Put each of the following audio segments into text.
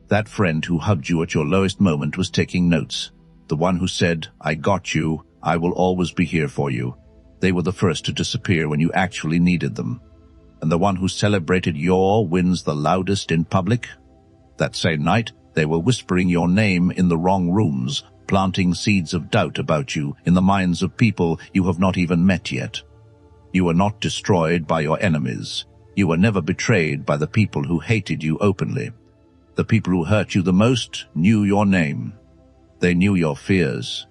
That friend who hugged you at your lowest moment was taking notes. The one who said, "I got you, I will always be here for you." They were the first to disappear when you actually needed them. And the one who celebrated your wins the loudest in public? That same night, they were whispering your name in the wrong rooms, planting seeds of doubt about you in the minds of people you have not even met yet. You were not destroyed by your enemies. You were never betrayed by the people who hated you openly. The people who hurt you the most knew your name. They knew your fears.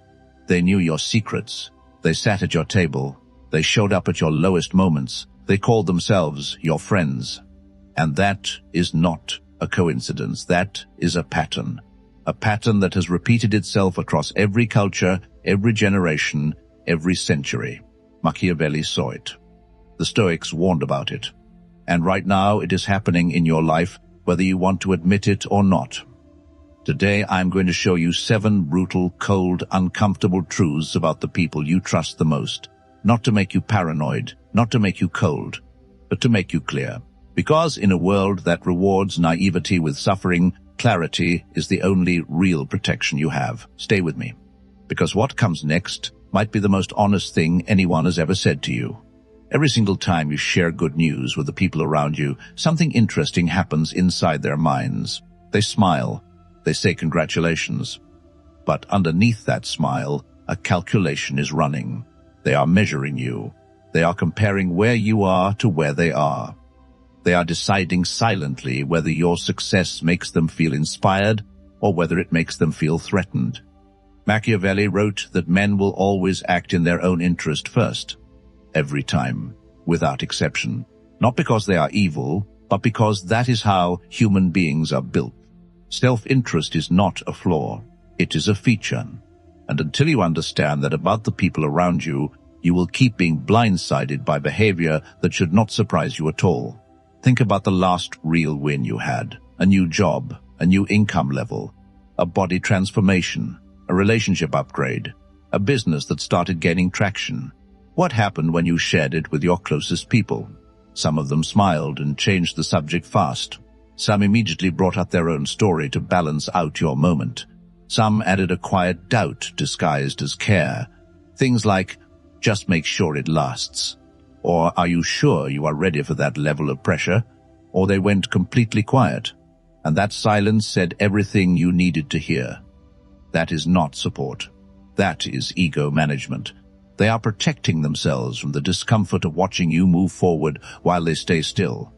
They knew your secrets. They sat at your table. They showed up at your lowest moments. They called themselves your friends. And that is not a coincidence. That is a pattern that has repeated itself across every culture, every generation, every century. Machiavelli saw it. The Stoics warned about it. And right now it is happening in your life, whether you want to admit it or not. Today I'm going to show you 7 brutal, cold, uncomfortable truths about the people you trust the most. Not to make you paranoid, not to make you cold, but to make you clear. Because in a world that rewards naivety with suffering, clarity is the only real protection you have. Stay with me. Because what comes next might be the most honest thing anyone has ever said to you. Every single time you share good news with the people around you, something interesting happens inside their minds. They smile. They say congratulations. But underneath that smile, a calculation is running. They are measuring you. They are comparing where you are to where they are. They are deciding silently whether your success makes them feel inspired or whether it makes them feel threatened. Machiavelli wrote that men will always act in their own interest first. Every time, without exception. Not because they are evil, but because that is how human beings are built. Self-interest is not a flaw. It is a feature. And until you understand that about the people around you, you will keep being blindsided by behavior that should not surprise you at all. Think about the last real win you had. A new job, a new income level, a body transformation, a relationship upgrade, a business that started gaining traction. What happened when you shared it with your closest people? Some of them smiled and changed the subject fast. Some immediately brought up their own story to balance out your moment. Some added a quiet doubt disguised as care. Things like, "Just make sure it lasts," or "Are you sure you are ready for that level of pressure?" Or they went completely quiet, and that silence said everything you needed to hear. That is not support. That is ego management. They are protecting themselves from the discomfort of watching you move forward while they stay still.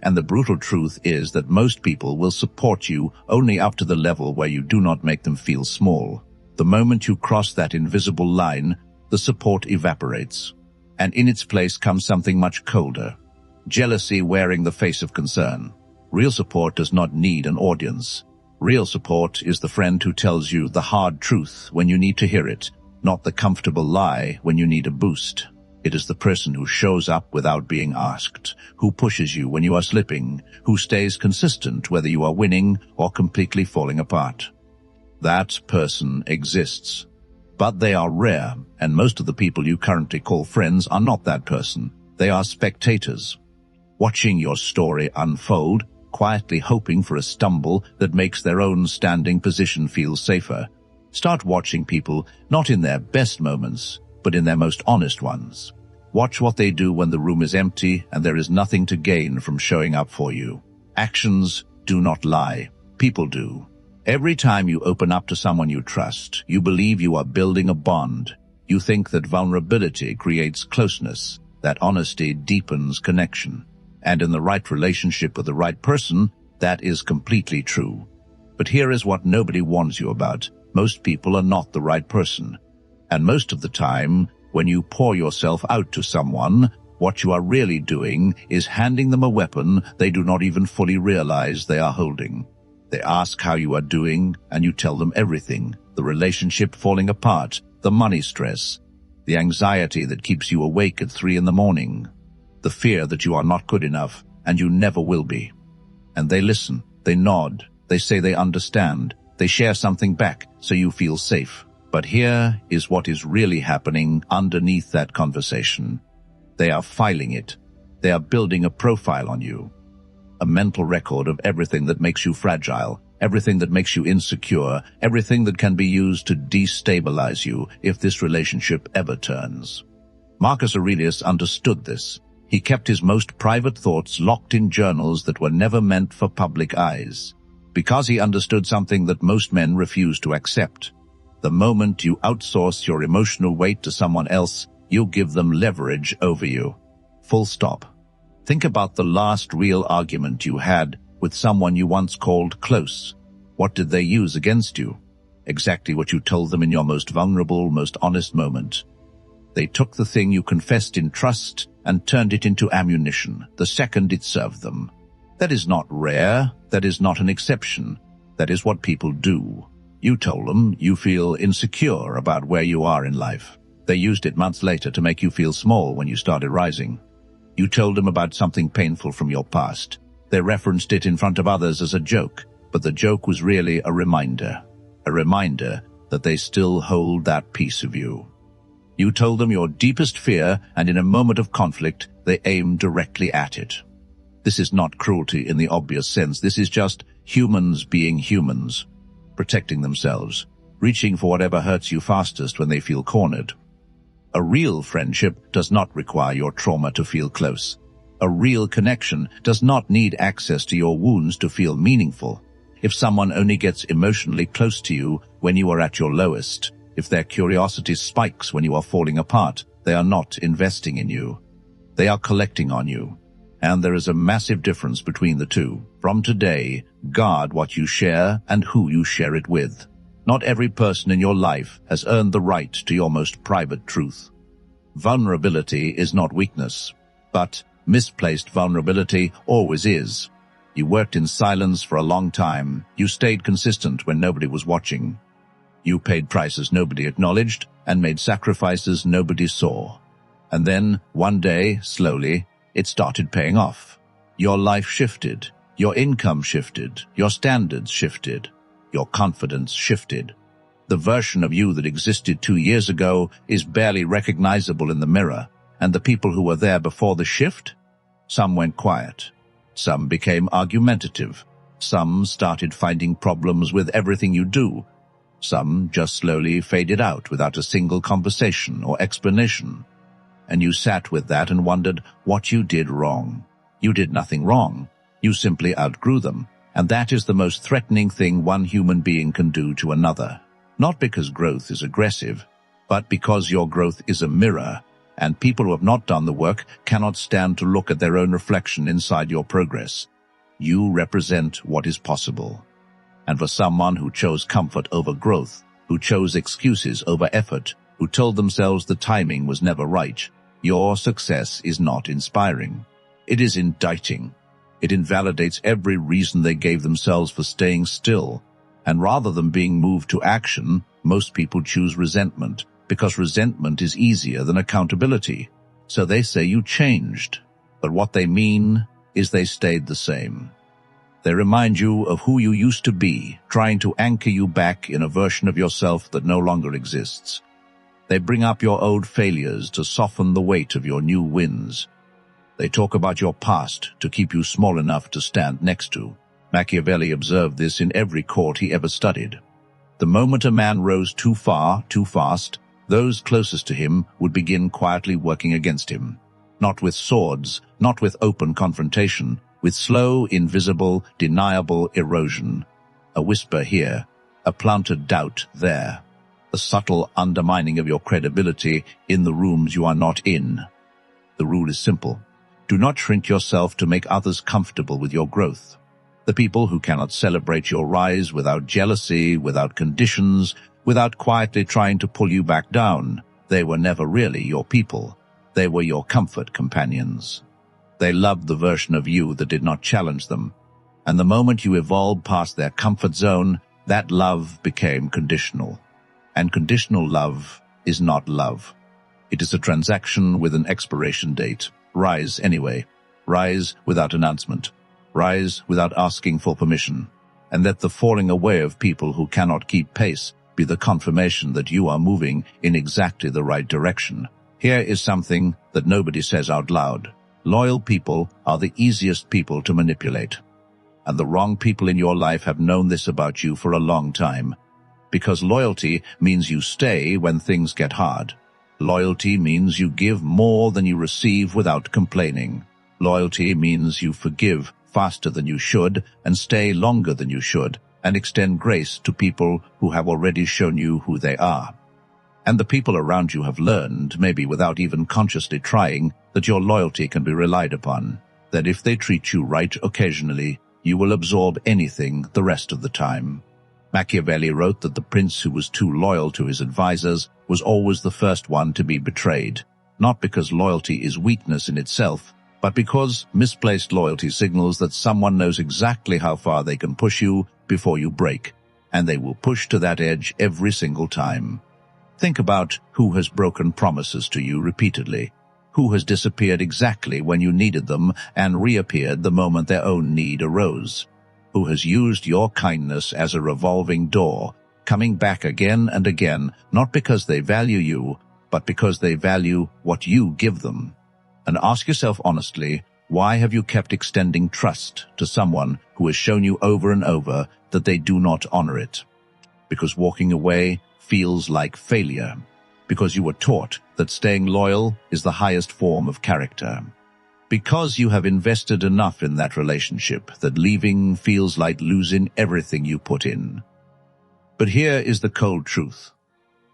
And the brutal truth is that most people will support you only up to the level where you do not make them feel small. The moment you cross that invisible line, the support evaporates. And in its place comes something much colder. Jealousy wearing the face of concern. Real support does not need an audience. Real support is the friend who tells you the hard truth when you need to hear it, not the comfortable lie when you need a boost. It is the person who shows up without being asked, who pushes you when you are slipping, who stays consistent whether you are winning or completely falling apart. That person exists. But they are rare, and most of the people you currently call friends are not that person. They are spectators, watching your story unfold, quietly hoping for a stumble that makes their own standing position feel safer. Start watching people not in their best moments, but in their most honest ones. Watch what they do when the room is empty and there is nothing to gain from showing up for you. Actions do not lie. People do. Every time you open up to someone you trust, you believe you are building a bond. You think that vulnerability creates closeness, that honesty deepens connection. And in the right relationship with the right person, that is completely true. But here is what nobody warns you about. Most people are not the right person. And most of the time, when you pour yourself out to someone, what you are really doing is handing them a weapon they do not even fully realize they are holding. They ask how you are doing, and you tell them everything. The relationship falling apart, the money stress, the anxiety that keeps you awake at 3 a.m, the fear that you are not good enough, and you never will be. And they listen, they nod, they say they understand, they share something back so you feel safe. But here is what is really happening underneath that conversation. They are filing it. They are building a profile on you. A mental record of everything that makes you fragile, everything that makes you insecure, everything that can be used to destabilize you if this relationship ever turns. Marcus Aurelius understood this. He kept his most private thoughts locked in journals that were never meant for public eyes, because he understood something that most men refuse to accept. The moment you outsource your emotional weight to someone else, you give them leverage over you. Full stop. Think about the last real argument you had with someone you once called close. What did they use against you? Exactly what you told them in your most vulnerable, most honest moment. They took the thing you confessed in trust and turned it into ammunition the second it served them. That is not rare. That is not an exception. That is what people do. You told them you feel insecure about where you are in life. They used it months later to make you feel small when you started rising. You told them about something painful from your past. They referenced it in front of others as a joke, but the joke was really a reminder that they still hold that piece of you. You told them your deepest fear, and in a moment of conflict, they aimed directly at it. This is not cruelty in the obvious sense. This is just humans being humans, protecting themselves, reaching for whatever hurts you fastest when they feel cornered. A real friendship does not require your trauma to feel close. A real connection does not need access to your wounds to feel meaningful. If someone only gets emotionally close to you when you are at your lowest, if their curiosity spikes when you are falling apart, they are not investing in you. They are collecting on you. And there is a massive difference between the two. From today, guard what you share and who you share it with. Not every person in your life has earned the right to your most private truth. Vulnerability is not weakness, but misplaced vulnerability always is. You worked in silence for a long time. You stayed consistent when nobody was watching. You paid prices nobody acknowledged and made sacrifices nobody saw. And then, one day, slowly, it started paying off. Your life shifted. Your income shifted. Your standards shifted. Your confidence shifted. The version of you that existed 2 years ago is barely recognizable in the mirror, and the people who were there before the shift? Some went quiet. Some became argumentative. Some started finding problems with everything you do. Some just slowly faded out without a single conversation or explanation. And you sat with that and wondered what you did wrong. You did nothing wrong. You simply outgrew them. And that is the most threatening thing one human being can do to another. Not because growth is aggressive, but because your growth is a mirror, and people who have not done the work cannot stand to look at their own reflection inside your progress. You represent what is possible. And for someone who chose comfort over growth, who chose excuses over effort, who told themselves the timing was never right, your success is not inspiring. It is indicting. It invalidates every reason they gave themselves for staying still. And rather than being moved to action, most people choose resentment, because resentment is easier than accountability. So they say you changed, but what they mean is they stayed the same. They remind you of who you used to be, trying to anchor you back in a version of yourself that no longer exists. They bring up your old failures to soften the weight of your new wins. They talk about your past to keep you small enough to stand next to. Machiavelli observed this in every court he ever studied. The moment a man rose too far, too fast, those closest to him would begin quietly working against him. Not with swords, not with open confrontation, with slow, invisible, deniable erosion. A whisper here, a planted doubt there. A subtle undermining of your credibility in the rooms you are not in. The rule is simple. Do not shrink yourself to make others comfortable with your growth. The people who cannot celebrate your rise without jealousy, without conditions, without quietly trying to pull you back down, they were never really your people. They were your comfort companions. They loved the version of you that did not challenge them. And the moment you evolved past their comfort zone, that love became conditional. And conditional love is not love. It is a transaction with an expiration date. Rise anyway. Rise without announcement. Rise without asking for permission. And let the falling away of people who cannot keep pace be the confirmation that you are moving in exactly the right direction. Here is something that nobody says out loud. Loyal people are the easiest people to manipulate. And the wrong people in your life have known this about you for a long time. Because loyalty means you stay when things get hard. Loyalty means you give more than you receive without complaining. Loyalty means you forgive faster than you should and stay longer than you should and extend grace to people who have already shown you who they are. And the people around you have learned, maybe without even consciously trying, that your loyalty can be relied upon, that if they treat you right occasionally, you will absorb anything the rest of the time. Machiavelli wrote that the prince who was too loyal to his advisors was always the first one to be betrayed, not because loyalty is weakness in itself, but because misplaced loyalty signals that someone knows exactly how far they can push you before you break, and they will push to that edge every single time. Think about who has broken promises to you repeatedly, who has disappeared exactly when you needed them and reappeared the moment their own need arose, who has used your kindness as a revolving door, coming back again and again, not because they value you, but because they value what you give them. And ask yourself honestly, why have you kept extending trust to someone who has shown you over and over that they do not honor it? Because walking away feels like failure. Because you were taught that staying loyal is the highest form of character. Because you have invested enough in that relationship that leaving feels like losing everything you put in. But here is the cold truth.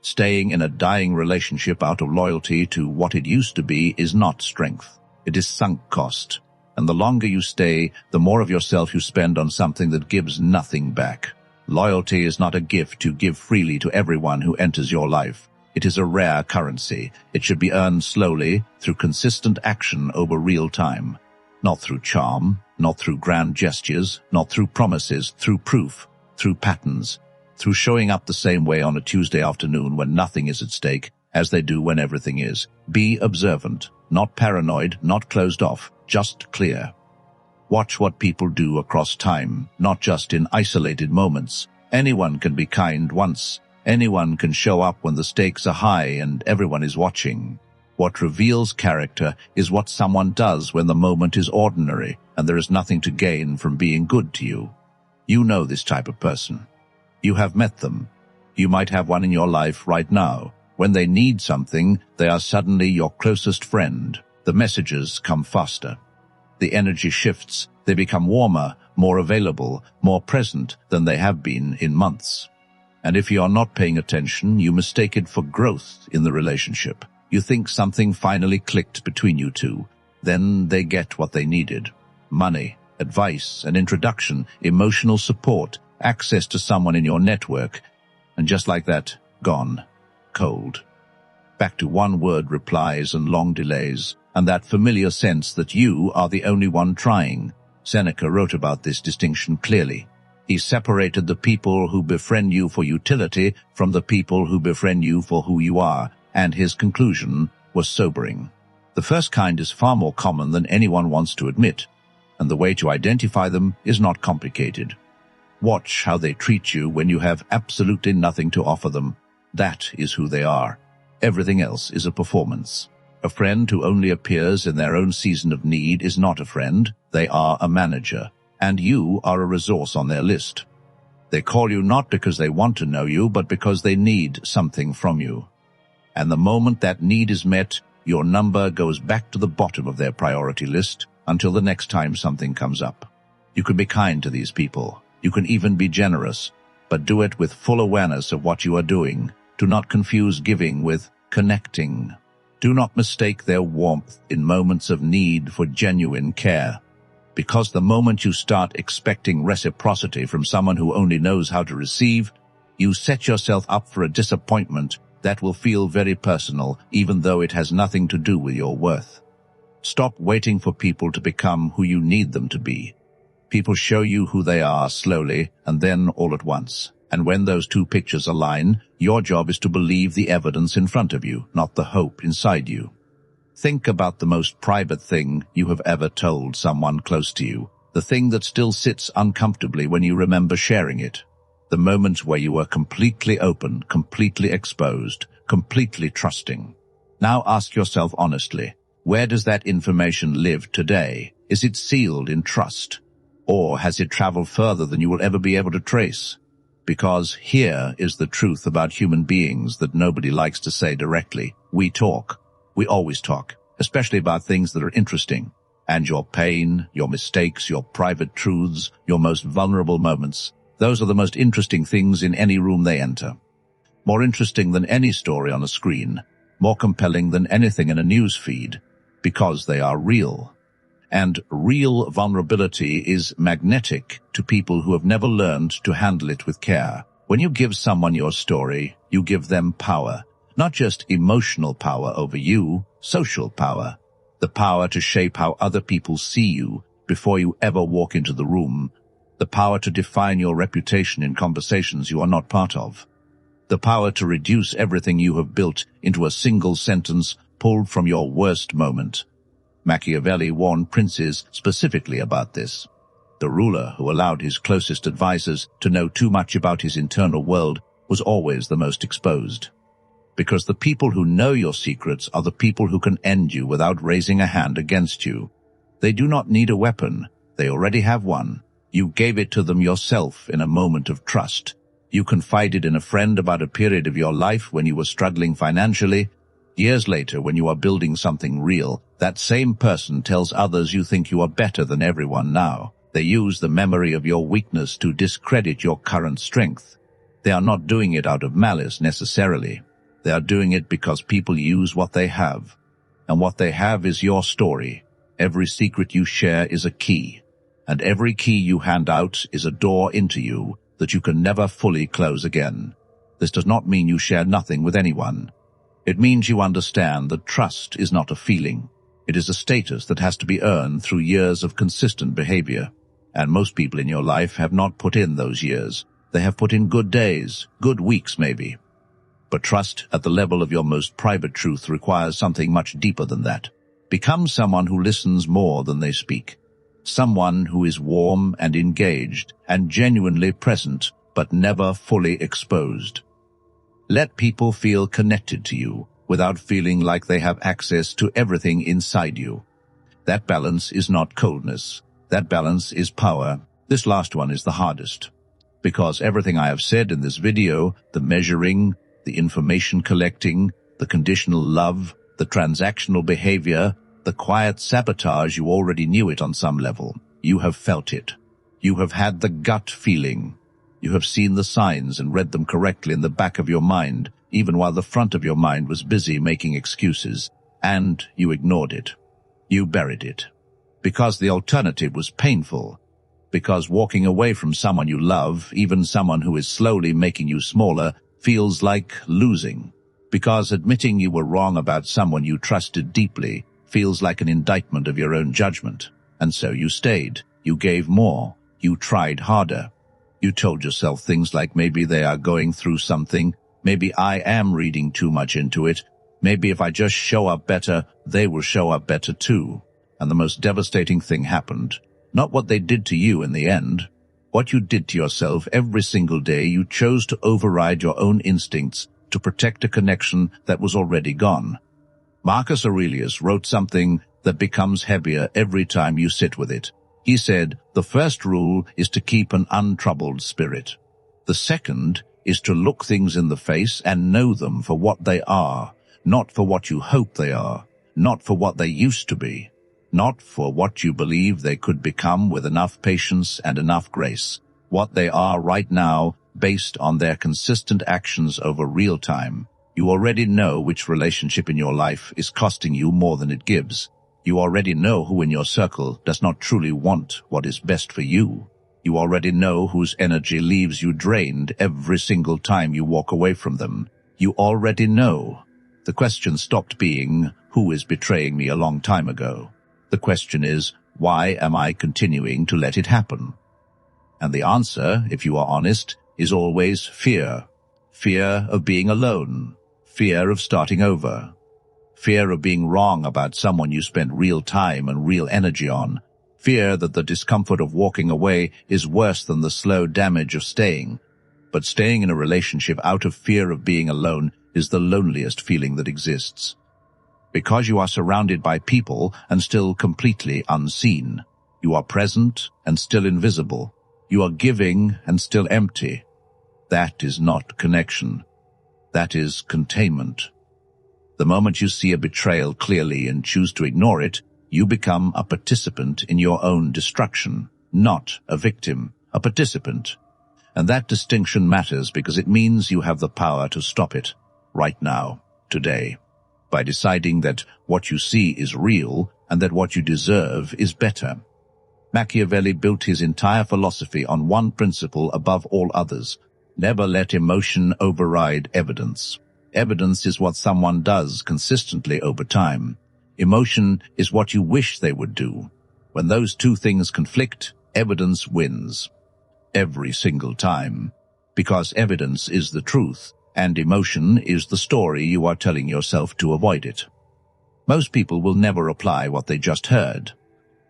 Staying in a dying relationship out of loyalty to what it used to be is not strength. It is sunk cost. And the longer you stay, the more of yourself you spend on something that gives nothing back. Loyalty is not a gift you give freely to everyone who enters your life. It is a rare currency. It should be earned slowly, through consistent action over real time. Not through charm, not through grand gestures, not through promises, through proof, through patterns, through showing up the same way on a Tuesday afternoon when nothing is at stake, as they do when everything is. Be observant, not paranoid, not closed off, just clear. Watch what people do across time, not just in isolated moments. Anyone can be kind once. Anyone can show up when the stakes are high and everyone is watching. What reveals character is what someone does when the moment is ordinary and there is nothing to gain from being good to you. You know this type of person. You have met them. You might have one in your life right now. When they need something, they are suddenly your closest friend. The messages come faster. The energy shifts. They become warmer, more available, more present than they have been in months. And if you are not paying attention, you mistake it for growth in the relationship. You think something finally clicked between you two. Then they get what they needed. Money, advice, an introduction, emotional support, access to someone in your network. And just like that, gone. Cold. Back to one-word replies and long delays, and that familiar sense that you are the only one trying. Seneca wrote about this distinction clearly. He separated the people who befriend you for utility from the people who befriend you for who you are, and his conclusion was sobering. The first kind is far more common than anyone wants to admit, and the way to identify them is not complicated. Watch how they treat you when you have absolutely nothing to offer them. That is who they are. Everything else is a performance. A friend who only appears in their own season of need is not a friend. They are a manager, and you are a resource on their list. They call you not because they want to know you, but because they need something from you. And the moment that need is met, your number goes back to the bottom of their priority list until the next time something comes up. You can be kind to these people. You can even be generous, but do it with full awareness of what you are doing. Do not confuse giving with connecting. Do not mistake their warmth in moments of need for genuine care. Because the moment you start expecting reciprocity from someone who only knows how to receive, you set yourself up for a disappointment that will feel very personal, even though it has nothing to do with your worth. Stop waiting for people to become who you need them to be. People show you who they are slowly and then all at once. And when those two pictures align, your job is to believe the evidence in front of you, not the hope inside you. Think about the most private thing you have ever told someone close to you, the thing that still sits uncomfortably when you remember sharing it, the moment where you were completely open, completely exposed, completely trusting. Now ask yourself honestly, where does that information live today? Is it sealed in trust? Or has it traveled further than you will ever be able to trace? Because here is the truth about human beings that nobody likes to say directly. We talk. We always talk, especially about things that are interesting. And your pain, your mistakes, your private truths, your most vulnerable moments, those are the most interesting things in any room they enter. More interesting than any story on a screen, more compelling than anything in a news feed, because they are real. And real vulnerability is magnetic to people who have never learned to handle it with care. When you give someone your story, you give them power, not just emotional power over you, social power. The power to shape how other people see you before you ever walk into the room. The power to define your reputation in conversations you are not part of. The power to reduce everything you have built into a single sentence pulled from your worst moment. Machiavelli warned princes specifically about this. The ruler who allowed his closest advisors to know too much about his internal world was always the most exposed. Because the people who know your secrets are the people who can end you without raising a hand against you. They do not need a weapon. They already have one. You gave it to them yourself in a moment of trust. You confided in a friend about a period of your life when you were struggling financially. Years later, when you are building something real, that same person tells others you think you are better than everyone now. They use the memory of your weakness to discredit your current strength. They are not doing it out of malice necessarily. They are doing it because people use what they have. And what they have is your story. Every secret you share is a key. And every key you hand out is a door into you that you can never fully close again. This does not mean you share nothing with anyone. It means you understand that trust is not a feeling. It is a status that has to be earned through years of consistent behavior. And most people in your life have not put in those years. They have put in good days, good weeks maybe. But trust at the level of your most private truth requires something much deeper than that. Become someone who listens more than they speak. Someone who is warm and engaged and genuinely present, but never fully exposed. Let people feel connected to you without feeling like they have access to everything inside you. That balance is not coldness. That balance is power. This last one is the hardest. Because everything I have said in this video, the measuring, the information collecting, the conditional love, the transactional behavior, the quiet sabotage, you already knew it on some level. You have felt it. You have had the gut feeling. You have seen the signs and read them correctly in the back of your mind, even while the front of your mind was busy making excuses, and you ignored it. You buried it. Because the alternative was painful. Because walking away from someone you love, even someone who is slowly making you smaller, feels like losing. Because admitting you were wrong about someone you trusted deeply feels like an indictment of your own judgment. And so you stayed. You gave more. You tried harder. You told yourself things like maybe they are going through something, maybe I am reading too much into it, maybe if I just show up better, they will show up better too. And the most devastating thing happened. Not what they did to you in the end. What you did to yourself every single day. You chose to override your own instincts to protect a connection that was already gone. Marcus Aurelius wrote something that becomes heavier every time you sit with it. He said, the first rule is to keep an untroubled spirit. The second is to look things in the face and know them for what they are, not for what you hope they are, not for what they used to be, not for what you believe they could become with enough patience and enough grace, what they are right now based on their consistent actions over real time. You already know which relationship in your life is costing you more than it gives. You already know who in your circle does not truly want what is best for you. You already know whose energy leaves you drained every single time you walk away from them. You already know. The question stopped being, who is betraying me a long time ago? The question is, why am I continuing to let it happen? And the answer, if you are honest, is always fear. Fear of being alone. Fear of starting over. Fear of being wrong about someone you spent real time and real energy on. Fear that the discomfort of walking away is worse than the slow damage of staying. But staying in a relationship out of fear of being alone is the loneliest feeling that exists. Because you are surrounded by people and still completely unseen. You are present and still invisible. You are giving and still empty. That is not connection. That is containment. The moment you see a betrayal clearly and choose to ignore it, you become a participant in your own destruction, not a victim, a participant. And that distinction matters because it means you have the power to stop it, right now, today, by deciding that what you see is real and that what you deserve is better. Machiavelli built his entire philosophy on one principle above all others: never let emotion override evidence. Evidence is what someone does consistently over time. Emotion is what you wish they would do. When those two things conflict, evidence wins. Every single time. Because evidence is the truth, and emotion is the story you are telling yourself to avoid it. Most people will never apply what they just heard.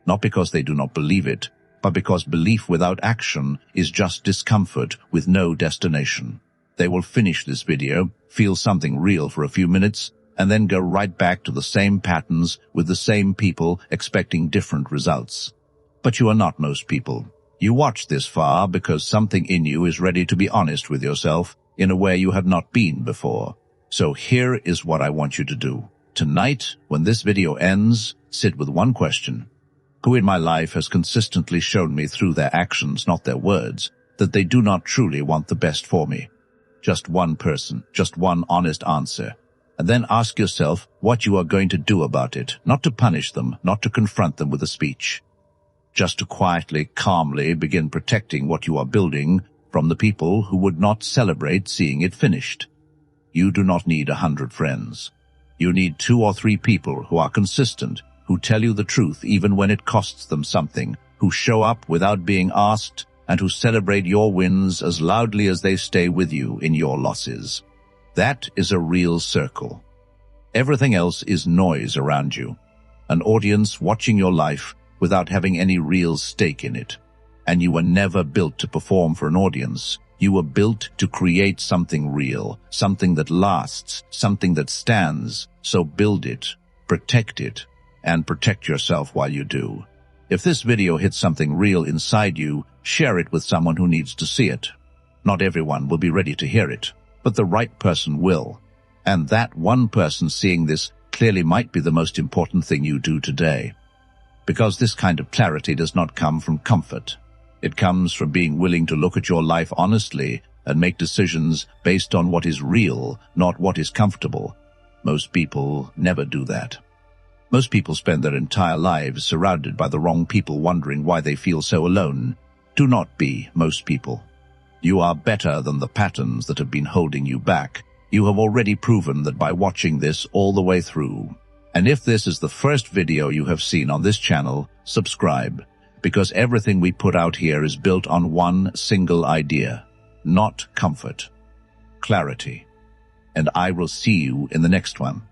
Not because they do not believe it, but because belief without action is just discomfort with no destination. They will finish this video, feel something real for a few minutes, and then go right back to the same patterns with the same people expecting different results. But you are not most people. You watch this far because something in you is ready to be honest with yourself in a way you have not been before. So here is what I want you to do. Tonight, when this video ends, sit with one question. Who in my life has consistently shown me through their actions, not their words, that they do not truly want the best for me? Just one person, just one honest answer. And then ask yourself what you are going to do about it, not to punish them, not to confront them with a speech. Just to quietly, calmly begin protecting what you are building from the people who would not celebrate seeing it finished. You do not need 100 friends. You need 2 or 3 people who are consistent, who tell you the truth even when it costs them something, who show up without being asked, and who celebrate your wins as loudly as they stay with you in your losses. That is a real circle. Everything else is noise around you, an audience watching your life without having any real stake in it. And you were never built to perform for an audience. You were built to create something real, something that lasts, something that stands. So build it, protect it, and protect yourself while you do. If this video hits something real inside you, share it with someone who needs to see it. Not everyone will be ready to hear it, but the right person will. And that one person seeing this clearly might be the most important thing you do today. Because this kind of clarity does not come from comfort. It comes from being willing to look at your life honestly and make decisions based on what is real, not what is comfortable. Most people never do that. Most people spend their entire lives surrounded by the wrong people, wondering why they feel so alone. Do not be most people. You are better than the patterns that have been holding you back. You have already proven that by watching this all the way through. And if this is the first video you have seen on this channel, subscribe, because everything we put out here is built on one single idea, not comfort, clarity. And I will see you in the next one.